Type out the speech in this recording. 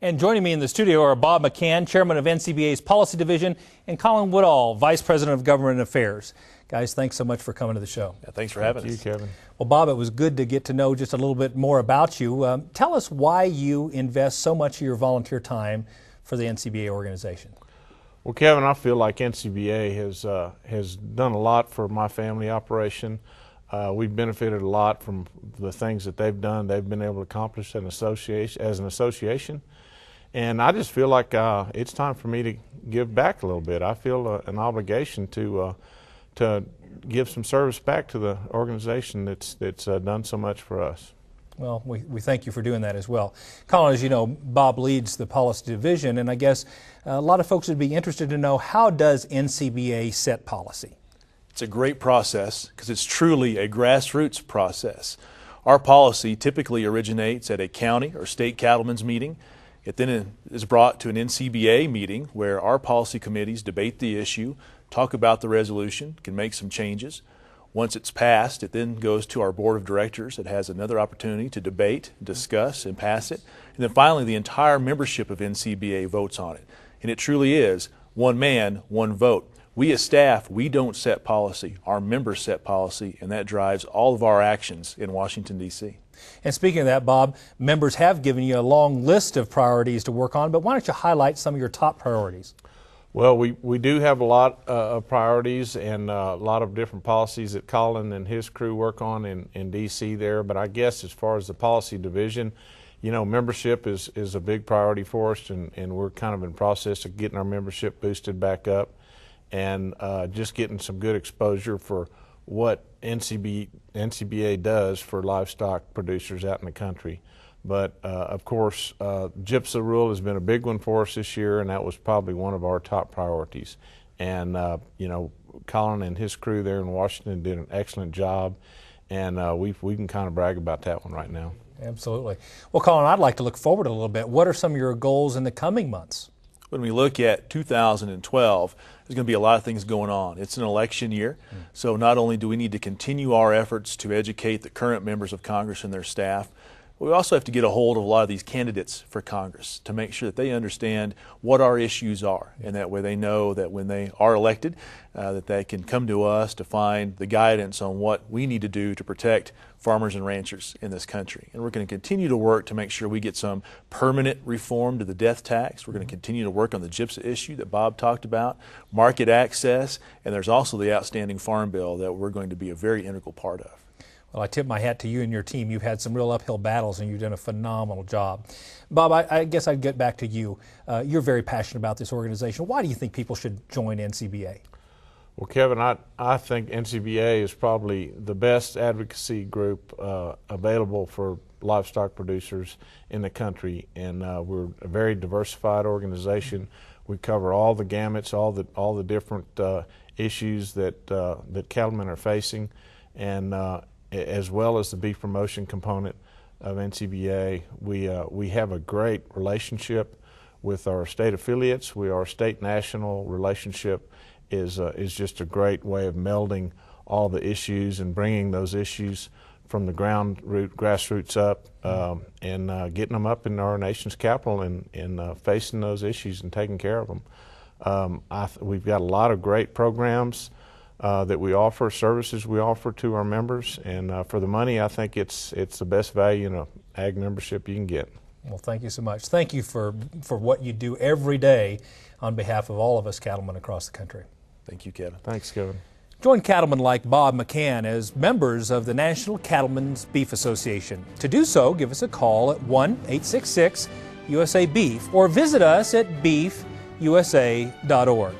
And joining me in the studio are Bob McCann, Chairman of NCBA's Policy Division, and Colin Woodall, Vice President of Government Affairs. Guys, thanks so much for coming to the show. Yeah, thanks for having us. Thank you, Kevin. Well, Bob, it was good to get to know just a little bit more about you. Tell us why you invest so much of your volunteer time for the NCBA organization. Well, Kevin, I feel like NCBA has done a lot for my family operation. We've benefited a lot from the things that they've done. They've been able to accomplish as an association. And I just feel like it's time for me to give back a little bit. I feel an obligation to give some service back to the organization that's done so much for us. Well, we thank you for doing that as well. Colin, as you know, Bob leads the Policy Division, and I guess a lot of folks would be interested to know, how does NCBA set policy? It's a great process because it's truly a grassroots process. Our policy typically originates at a county or state cattlemen's meeting. It then is brought to an NCBA meeting where our policy committees debate the issue, talk about the resolution, can make some changes. Once it's passed, it then goes to our board of directors. It has another opportunity to debate, discuss, and pass it. And then finally, the entire membership of NCBA votes on it. And it truly is one man, one vote. We as staff, we don't set policy. Our members set policy, and that drives all of our actions in Washington, D.C. And speaking of that, Bob, members have given you a long list of priorities to work on, but why don't you highlight some of your top priorities? Well, we do have a lot of priorities and a lot of different policies that Colin and his crew work on in D.C. there. But I guess as far as the policy division, you know, membership is a big priority for us, and we're kind of in process of getting our membership boosted back up and just getting some good exposure for what NCBA does for livestock producers out in the country. But of course, GIPSA rule has been a big one for us this year, and that was probably one of our top priorities. And you know, Colin and his crew there in Washington did an excellent job, and we can kind of brag about that one right now. Absolutely. Well, Colin, I'd like to look forward a little bit. What are some of your goals in the coming months? When we look at 2012, there's going to be a lot of things going on. It's an election year, so not only do we need to continue our efforts to educate the current members of Congress and their staff, but we also have to get a hold of a lot of these candidates for Congress to make sure that they understand what our issues are, and that way they know that when they are elected, that they can come to us to find the guidance on what we need to do to protect farmers and ranchers in this country. And we're going to continue to work to make sure we get some permanent reform to the death tax. We're going to continue to work on the GIPSA issue that Bob talked about, market access, and there's also the outstanding farm bill that we're going to be a very integral part of. Well, I tip my hat to you and your team. You've had some real uphill battles, and you've done a phenomenal job. Bob, I guess I'd get back to you. You're very passionate about this organization. Why do you think people should join NCBA? Well, Kevin, I think NCBA is probably the best advocacy group available for livestock producers in the country, and we're a very diversified organization. We cover all the gamuts, all the different issues that cattlemen are facing, and as well as the beef promotion component of NCBA. We have a great relationship with our state affiliates. Our state-national relationship is just a great way of melding all the issues and bringing those issues from the grassroots up and getting them up in our nation's capital and facing those issues and taking care of them. We've got a lot of great programs that we offer, services we offer to our members, and for the money, I think it's the best value in an ag membership you can get. Well, thank you so much. Thank you for what you do every day on behalf of all of us cattlemen across the country. Thank you, Kevin. Thanks, Kevin. Join cattlemen like Bob McCann as members of the National Cattlemen's Beef Association. To do so, give us a call at 1-866-USA-BEEF or visit us at beefusa.org.